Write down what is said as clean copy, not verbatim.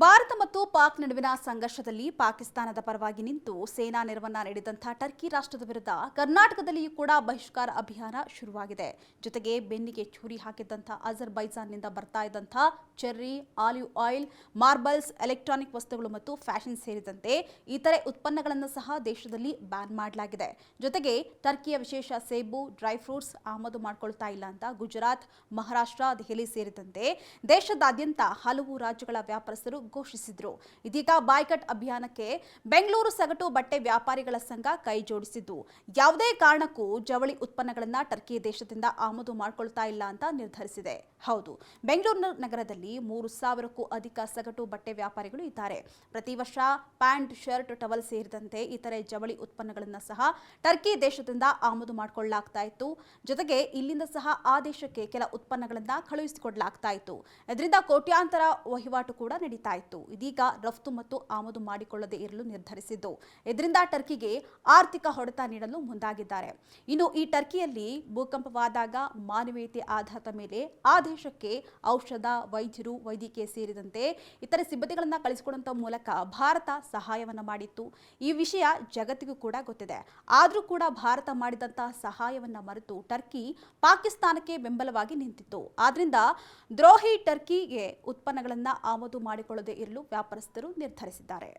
ಭಾರತ ಮತ್ತು ಪಾಕ್ ನಡುವಿನ ಸಂಘರ್ಷದಲ್ಲಿ ಪಾಕಿಸ್ತಾನದ ಪರವಾಗಿ ನಿಂತು ಸೇನಾ ನೆರವನ್ನ ನೀಡಿದಂತಹ ಟರ್ಕಿ ರಾಷ್ಟ್ರದ ವಿರುದ್ಧ ಕರ್ನಾಟಕದಲ್ಲಿಯೂ ಕೂಡ ಬಹಿಷ್ಕಾರ ಅಭಿಯಾನ ಶುರುವಾಗಿದೆ. ಜೊತೆಗೆ ಬೆನ್ನಿಗೆ ಚೂರಿ ಹಾಕಿದ್ದಂತಹ ಅಜರ್ಬೈಜಾನ್ನಿಂದ ಬರ್ತಾ ಇದ್ದಂತಹ cherry, olive oil, marbles, electronic ವಸ್ತುಗಳು ಮತ್ತು ಫ್ಯಾಷನ್ ಸೇರಿದಂತೆ ಇತರೆ ಉತ್ಪನ್ನಗಳನ್ನು ಸಹ ದೇಶದಲ್ಲಿ ಬ್ಯಾನ್ ಮಾಡಲಾಗಿದೆ. ಜೊತೆಗೆ ಟರ್ಕಿಯ ವಿಶೇಷ ಸೇಬು, ಡ್ರೈ ಫ್ರೂಟ್ಸ್ ಆಮದು ಮಾಡಿಕೊಳ್ತಾ ಇಲ್ಲ ಅಂತ ಗುಜರಾತ್, ಮಹಾರಾಷ್ಟ್ರ, ದೆಹಲಿ ಸೇರಿದಂತೆ ದೇಶದಾದ್ಯಂತ ಹಲವು ರಾಜ್ಯಗಳ ವ್ಯಾಪಾರಸ್ಥರು ಘೋಷಿಸಿದ್ರು. ಇದೀಗ ಬಾಯ್ಕಟ್ ಅಭಿಯಾನಕ್ಕೆ ಬೆಂಗಳೂರು ಸಗಟು ಬಟ್ಟೆ ವ್ಯಾಪಾರಿಗಳ ಸಂಘ ಕೈ ಜೋಡಿಸಿದ್ದು, ಯಾವುದೇ ಕಾರಣಕ್ಕೂ ಜವಳಿ ಉತ್ಪನ್ನಗಳನ್ನ ಟರ್ಕಿ ದೇಶದಿಂದ ಆಮದು ಮಾಡಿಕೊಳ್ತಾ ಇಲ್ಲ ಅಂತ ನಿರ್ಧರಿಸಿದೆ. ಹೌದು, ಬೆಂಗಳೂರು ನಗರದಲ್ಲಿ 3,000ಕ್ಕೂ ಅಧಿಕ ಸಗಟು ಬಟ್ಟೆ ವ್ಯಾಪಾರಿಗಳು ಇದ್ದಾರೆ. ಪ್ರತಿ ವರ್ಷ ಪ್ಯಾಂಟ್, ಶರ್ಟ್, ಟವಲ್ ಸೇರಿದಂತೆ ಇತರೆ ಜವಳಿ ಉತ್ಪನ್ನಗಳನ್ನ ಸಹ ಟರ್ಕಿ ದೇಶದಿಂದ ಆಮದು ಮಾಡಿಕೊಳ್ಳಲಾಗ್ತಾ ಇತ್ತು. ಜೊತೆಗೆ ಇಲ್ಲಿಂದ ಸಹ ಆ ದೇಶಕ್ಕೆ ಕೆಲ ಉತ್ಪನ್ನಗಳನ್ನ ಕಳುಹಿಸಿಕೊಡಲಾಗ್ತಾ ಇತ್ತು. ಇದರಿಂದ ಕೋಟ್ಯಾಂತರ ವಹಿವಾಟು ಕೂಡ ನಡೀತಾ ಇತ್ತು. ಇದೀಗ ರಫ್ತು ಮತ್ತು ಆಮದು ಮಾಡಿಕೊಳ್ಳದೆ ಇರಲು ನಿರ್ಧರಿಸಿದ್ದು, ಇದರಿಂದ ಟರ್ಕಿಗೆ ಆರ್ಥಿಕ ಹೊಡೆತ ನೀಡಲು ಮುಂದಾಗಿದ್ದಾರೆ. ಇನ್ನು ಈ ಟರ್ಕಿಯಲ್ಲಿ ಭೂಕಂಪವಾದಾಗ ಮಾನವೀಯತೆ ಆಧಾರದ ಮೇಲೆ ಆ ದೇಶಕ್ಕೆ ಔಷಧ, ವೈದ್ಯರು, ವೈದ್ಯಕೀಯ ಸೇರಿದಂತೆ ಇತರೆ ಸಿಬ್ಬಂದಿಗಳನ್ನ ಕಳಿಸಿಕೊಡುವಂತ ಮೂಲಕ ಭಾರತ ಸಹಾಯವನ್ನ ಮಾಡಿತ್ತು. ಈ ವಿಷಯ ಜಗತ್ತಿಗೂ ಕೂಡ ಗೊತ್ತಿದೆ. ಆದರೂ ಕೂಡ ಭಾರತ ಮಾಡಿದಂತಹ ಸಹಾಯವನ್ನ ಮರೆತು ಟರ್ಕಿ ಪಾಕಿಸ್ತಾನಕ್ಕೆ ಬೆಂಬಲವಾಗಿ ನಿಂತಿತ್ತು. ಆದ್ರಿಂದ ದ್ರೋಹಿ ಟರ್ಕಿಗೆ ಉತ್ಪನ್ನಗಳನ್ನ ಆಮದು ಮಾಡಿಕೊಳ್ಳದೆ ಇರಲು ವ್ಯಾಪಾರಸ್ಥರು ನಿರ್ಧರಿಸಿದ್ದಾರೆ.